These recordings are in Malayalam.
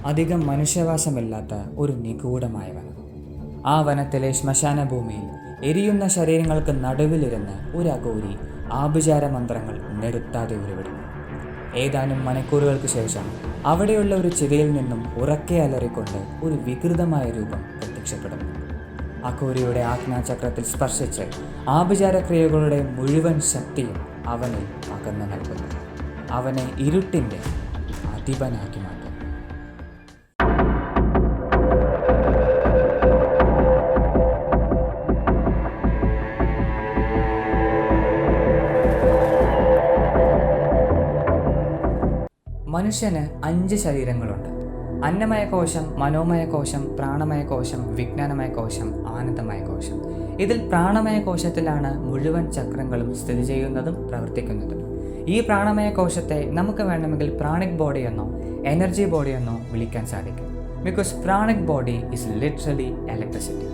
അധികം മനുഷ്യവാസമില്ലാത്ത ഒരു നിഗൂഢമായ വനം. ആ വനത്തിലെ ശ്മശാന ഭൂമിയിൽ എരിയുന്ന ശരീരങ്ങൾക്ക് നടുവിലിരുന്ന് ഒരു അഘോരി ആഭിചാര മന്ത്രങ്ങൾ നിർത്താതെ ഉരുവിടുന്നു. ഏതാനും മണിക്കൂറുകൾക്ക് ശേഷം അവിടെയുള്ള ഒരു ചിതയിൽ നിന്നും ഉറക്കെ അലറിക്കൊണ്ട് ഒരു വികൃതമായ രൂപം പ്രത്യക്ഷപ്പെടുന്നു. അഘോരിയുടെ ആജ്ഞാചക്രത്തിൽ സ്പർശിച്ച് ആഭിചാരക്രിയകളുടെ മുഴുവൻ ശക്തിയും അവനിൽ പകർന്നു നൽകുന്നു. അവനെ ഇരുട്ടിൻ്റെ അധിപനാക്കി മാറ്റുന്നു. മനുഷ്യന് 5 ശരീരങ്ങളുണ്ട്. അന്നമയ കോശം, മനോമയ കോശം, പ്രാണമയ കോശം, വിജ്ഞാനമയ കോശം, ആനന്ദമയ കോശം. ഇതിൽ പ്രാണമയ കോശത്തിലാണ് മുഴുവൻ ചക്രങ്ങളും സ്ഥിതി ചെയ്യുന്നതും പ്രവർത്തിക്കുന്നതും. ഈ പ്രാണമയ കോശത്തെ നമുക്ക് വേണമെങ്കിൽ പ്രാണിക് ബോഡി എന്നോ എനർജി ബോഡി എന്നോ വിളിക്കാൻ സാധിക്കും. Because pranic body is literally electricity.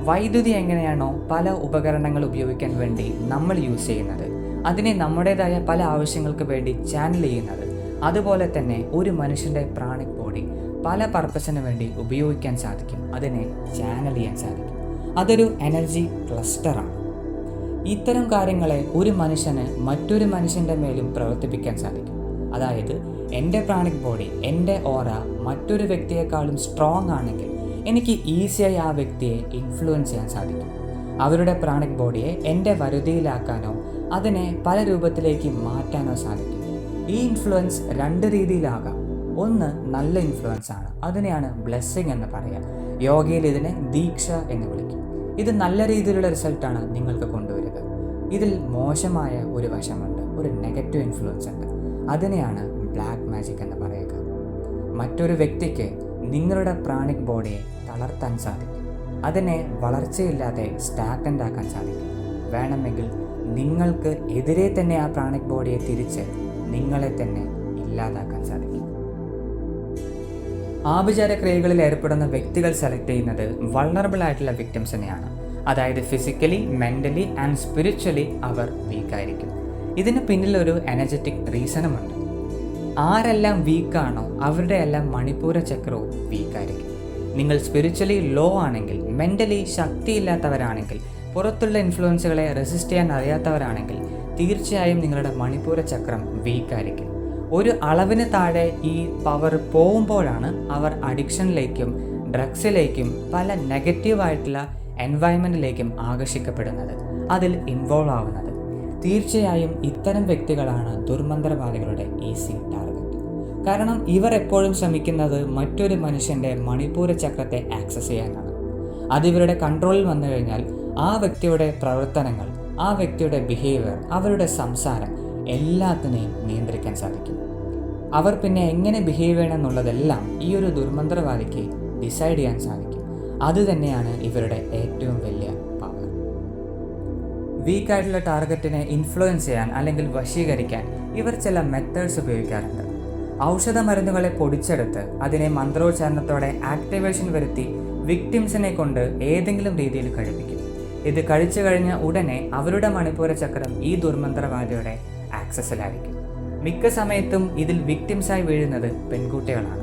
വൈദ്യുതി എങ്ങനെയാണോ പല ഉപകരണങ്ങൾ ഉപയോഗിക്കാൻ വേണ്ടി നമ്മൾ യൂസ് ചെയ്യുന്നത്, അതിനെ നമ്മുടേതായ പല ആവശ്യങ്ങൾക്ക് വേണ്ടി ചാനൽ ചെയ്യുന്നത്, അതുപോലെ തന്നെ ഒരു മനുഷ്യൻ്റെ പ്രാണിക് ബോഡി പല പർപ്പസിന് വേണ്ടി ഉപയോഗിക്കാൻ സാധിക്കും. അതിനെ ചാനൽ ചെയ്യാൻ സാധിക്കും. അതൊരു എനർജി ക്ലസ്റ്ററാണ്. ഇത്തരം കാര്യങ്ങളെ ഒരു മനുഷ്യന് മറ്റൊരു മനുഷ്യൻ്റെ മേലും പ്രവർത്തിപ്പിക്കാൻ സാധിക്കും. അതായത് എൻ്റെ പ്രാണിക് ബോഡി, എൻ്റെ ഓറ മറ്റൊരു വ്യക്തിയെക്കാളും സ്ട്രോങ് ആണെങ്കിൽ എനിക്ക് ഈസിയായി ആ വ്യക്തിയെ ഇൻഫ്ലുവൻസ് ചെയ്യാൻ സാധിക്കും. അവരുടെ പ്രാണിക് ബോഡിയെ എൻ്റെ വരുതിയിലാക്കാനോ അതിനെ പല രൂപത്തിലേക്ക് മാറ്റാനോ സാധിക്കും. ഈ ഇൻഫ്ലുവൻസ് 2 രീതിയിലാകാം. ഒന്ന് നല്ല ഇൻഫ്ലുവൻസ് ആണ്, അതിനെയാണ് ബ്ലെസ്സിങ് എന്ന് പറയാം. യോഗയിൽ ഇതിനെ ദീക്ഷ എന്ന് വിളിക്കും. ഇത് നല്ല രീതിയിലുള്ള റിസൾട്ടാണ് നിങ്ങൾക്ക് കൊണ്ടുവരിക. ഇതിൽ മോശമായ ഒരു വശമുണ്ട്, ഒരു നെഗറ്റീവ് ഇൻഫ്ലുവൻസ് ഉണ്ട്. അതിനെയാണ് ബ്ലാക്ക് മാജിക് എന്ന് പറയുക. മറ്റൊരു വ്യക്തിക്ക് നിങ്ങളുടെ പ്രാണിക് ബോഡിയെ തളർത്താൻ സാധിക്കും. അതിനെ വളർച്ചയില്ലാതെ സ്റ്റാഗ്നൻ്റ് ആക്കാൻ സാധിക്കും. വേണമെങ്കിൽ നിങ്ങൾക്ക് എതിരെ തന്നെ ആ പ്രാണിക് ബോഡിയെ തിരിച്ച് നിങ്ങളെ തന്നെ ഇല്ലാതാക്കാൻ സാധിക്കും. ആഭിചാര ക്രിയകളിൽ ഏർപ്പെടുന്ന വ്യക്തികൾ സെലക്ട് ചെയ്യുന്നത് വൾണറബിൾ ആയിട്ടുള്ള വിക്ടിംസിനെയാണ്. അതായത് ഫിസിക്കലി, മെൻ്റലി ആൻഡ് സ്പിരിച്വലി അവർ വീക്കായിരിക്കും. ഇതിന് പിന്നിലൊരു എനർജറ്റിക് റീസണുമുണ്ട്. ആരെല്ലാം വീക്കാണോ അവരുടെ എല്ലാം മണിപ്പൂര ചക്രവും വീക്കായിരിക്കും. നിങ്ങൾ സ്പിരിച്വലി ലോ ആണെങ്കിൽ, മെൻ്റലി ശക്തിയില്ലാത്തവരാണെങ്കിൽ, പുറത്തുള്ള ഇൻഫ്ലുവൻസുകളെ റെസിസ്റ്റ് ചെയ്യാൻ അറിയാത്തവരാണെങ്കിൽ തീർച്ചയായും നിങ്ങളുടെ മണിപ്പൂര ചക്രം വീക്കായിരിക്കും. ഒരു അളവിന് താഴെ ഈ പവർ പോകുമ്പോഴാണ് അവർ അഡിക്ഷനിലേക്കും ഡ്രഗ്സിലേക്കും പല നെഗറ്റീവായിട്ടുള്ള എൻവയൺമെൻറ്റിലേക്കും ആകർഷിക്കപ്പെടുന്നത്, അതിൽ ഇൻവോൾവ് ആവുന്നത്. തീർച്ചയായും ഇത്തരം വ്യക്തികളാണ് ദുർമന്ത്രവാദികളുടെ ഈസി ടാർഗറ്റ്. കാരണം ഇവർ എപ്പോഴും ശ്രമിക്കുന്നത് മറ്റൊരു മനുഷ്യൻ്റെ മണിപ്പൂര ചക്രത്തെ ആക്സസ് ചെയ്യാനാണ്. അതിവരുടെ കൺട്രോളിൽ വന്നു കഴിഞ്ഞാൽ ആ വ്യക്തിയുടെ പ്രവർത്തനങ്ങൾ, ആ വ്യക്തിയുടെ ബിഹേവിയർ, അവരുടെ സംസാരം എല്ലാത്തിനെയും നിയന്ത്രിക്കാൻ സാധിക്കും. അവർ പിന്നെ എങ്ങനെ ബിഹേവ് ചെയ്യണം എന്നുള്ളതെല്ലാം ഈ ഒരു ദുർമന്ത്രവാദിക്ക് ഡിസൈഡ് ചെയ്യാൻ സാധിക്കും. അതുതന്നെയാണ് ഇവരുടെ ഏറ്റവും വലിയ പവർ. വീക്കായിട്ടുള്ള ടാർഗറ്റിനെ ഇൻഫ്ലുവൻസ് ചെയ്യാൻ അല്ലെങ്കിൽ വശീകരിക്കാൻ ഇവർ ചില മെത്തേഡ്സ് ഉപയോഗിക്കാറുണ്ട്. ഔഷധ മരുന്നുകളെ പൊടിച്ചെടുത്ത് അതിനെ മന്ത്രോച്ചാരണത്തോടെ ആക്ടിവേഷൻ വരുത്തി വിക്ടിംസിനെ കൊണ്ട് ഏതെങ്കിലും രീതിയിൽ കഴിപ്പിക്കും. ഇത് കഴിച്ചു കഴിഞ്ഞ ഉടനെ അവരുടെ മണിപ്പൂര ചക്രം ഈ ദുർമന്ത്രവാദിയുടെ ആക്സസിലായിരിക്കും. മിക്ക സമയത്തും ഇതിൽ വിക്ടിംസായി വീഴുന്നത് പെൺകുട്ടികളാണ്.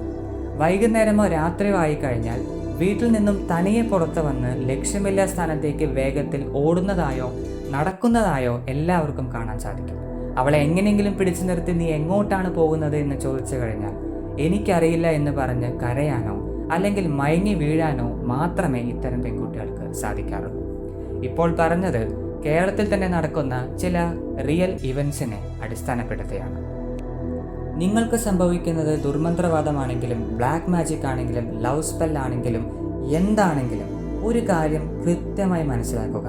വൈകുന്നേരമോ രാത്രിയോ ആയിക്കഴിഞ്ഞാൽ വീട്ടിൽ നിന്നും തനിയെ പുറത്തു വന്ന് ലക്ഷ്യമില്ലാ സ്ഥാനത്തേക്ക് വേഗത്തിൽ ഓടുന്നതായോ നടക്കുന്നതായോ എല്ലാവർക്കും കാണാൻ സാധിക്കും. അവളെ എങ്ങനെയെങ്കിലും പിടിച്ചു നിർത്തി നീ എങ്ങോട്ടാണ് പോകുന്നത് എന്ന് ചോദിച്ചു കഴിഞ്ഞാൽ എനിക്കറിയില്ല എന്ന് പറഞ്ഞ് കരയാനോ അല്ലെങ്കിൽ മയങ്ങി വീഴാനോ മാത്രമേ ഇത്തരം പെൺകുട്ടികൾക്ക് സാധിക്കാറുള്ളൂ. ഇപ്പോൾ പറഞ്ഞത് കേരളത്തിൽ തന്നെ നടക്കുന്ന ചില റിയൽ ഇവൻസിനെ അടിസ്ഥാനപ്പെടുത്തിയാണ്. നിങ്ങൾക്ക് സംഭവിക്കുന്നത് ദുർമന്ത്രവാദമാണെങ്കിലും ബ്ലാക്ക് മാജിക് ആണെങ്കിലും ലവ് സ്പെൽ ആണെങ്കിലും എന്താണെങ്കിലും ഒരു കാര്യം കൃത്യമായി മനസ്സിലാക്കുക.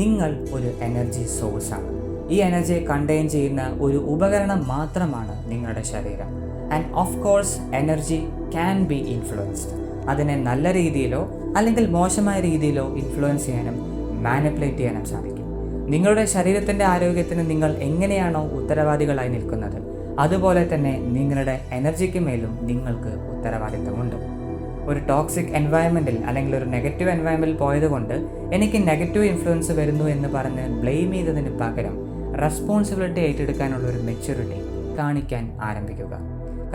നിങ്ങൾ ഒരു എനർജി സോഴ്സാണ്. ഈ എനർജിയെ കണ്ടെയ്ൻ ചെയ്യുന്ന ഒരു ഉപകരണം മാത്രമാണ് നിങ്ങളുടെ ശരീരം. And of course energy can be influenced. അതിനെ നല്ല രീതിയിലോ അല്ലെങ്കിൽ മോശമായ രീതിയിലോ ഇൻഫ്ലുവൻസ് ചെയ്യാനും മാനിപ്പുലേറ്റ് ചെയ്യാനും സാധിക്കും. നിങ്ങളുടെ ശരീരത്തിൻ്റെ ആരോഗ്യത്തിന് നിങ്ങൾ എങ്ങനെയാണോ ഉത്തരവാദികളായി നിൽക്കുന്നത്, അതുപോലെ തന്നെ നിങ്ങളുടെ എനർജിക്ക് മേലും നിങ്ങൾക്ക് ഉത്തരവാദിത്തമുണ്ട്. ഒരു ടോക്സിക് എൻവയൺമെൻറ്റിൽ അല്ലെങ്കിൽ ഒരു നെഗറ്റീവ് എൻവയൺമെൻറ്റിൽ പോയതുകൊണ്ട് എനിക്ക് നെഗറ്റീവ് ഇൻഫ്ലുവൻസ് വരുന്നു എന്ന് പറഞ്ഞ് ബ്ലെയിം ചെയ്തതിന് പകരം റെസ്പോൺസിബിലിറ്റി ഏറ്റെടുക്കാനുള്ള ഒരു മെച്യൂരിറ്റി കാണിക്കാൻ ആരംഭിക്കുക.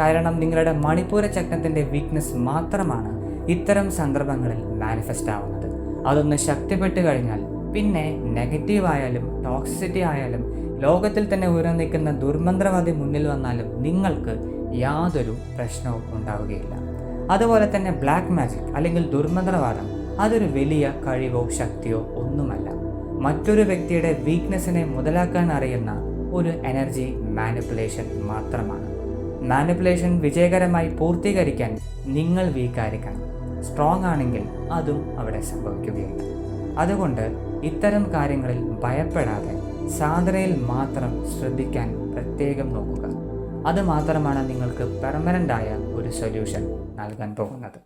കാരണം നിങ്ങളുടെ മണിപ്പൂര ചക്രത്തിൻ്റെ വീക്ക്നെസ് മാത്രമാണ് ഇത്തരം സന്ദർഭങ്ങളിൽ മാനിഫെസ്റ്റ് ആവുന്നത്. അതൊന്ന് ശക്തിപ്പെട്ട് കഴിഞ്ഞാൽ പിന്നെ നെഗറ്റീവ് ആയാലും ടോക്സിസിറ്റി ആയാലും ലോകത്തിൽ തന്നെ ഉയർന്നു നിൽക്കുന്ന ദുർമന്ത്രവാദി മുന്നിൽ വന്നാലും നിങ്ങൾക്ക് യാതൊരു പ്രശ്നവും ഉണ്ടാവുകയില്ല. അതുപോലെ തന്നെ ബ്ലാക്ക് മാജിക് അല്ലെങ്കിൽ ദുർമന്ത്രവാദം അതൊരു വലിയ കഴിവോ ശക്തിയോ ഒന്നുമല്ല. മറ്റൊരു വ്യക്തിയുടെ വീക്ക്നെസ്സിനെ മുതലാക്കാൻ അറിയുന്ന ഒരു എനർജി മാനിപ്പുലേഷൻ മാത്രമാണ്. മാനിപ്പുലേഷൻ വിജയകരമായി പൂർത്തീകരിക്കാൻ നിങ്ങൾ വീക്കായിരിക്കണം. സ്ട്രോങ് ആണെങ്കിൽ അതും അവിടെ സംഭവിക്കുകയില്ല. അതുകൊണ്ട് ഇത്തരം കാര്യങ്ങളിൽ ഭയപ്പെടാതെ സാധനയിൽ മാത്രം ശ്രദ്ധിക്കാൻ പ്രത്യേകം നോക്കുക. അതുമാത്രമാണ് നിങ്ങൾക്ക് പെർമനൻ്റായ ഒരു സൊല്യൂഷൻ നൽകാൻ പോകുന്നത്.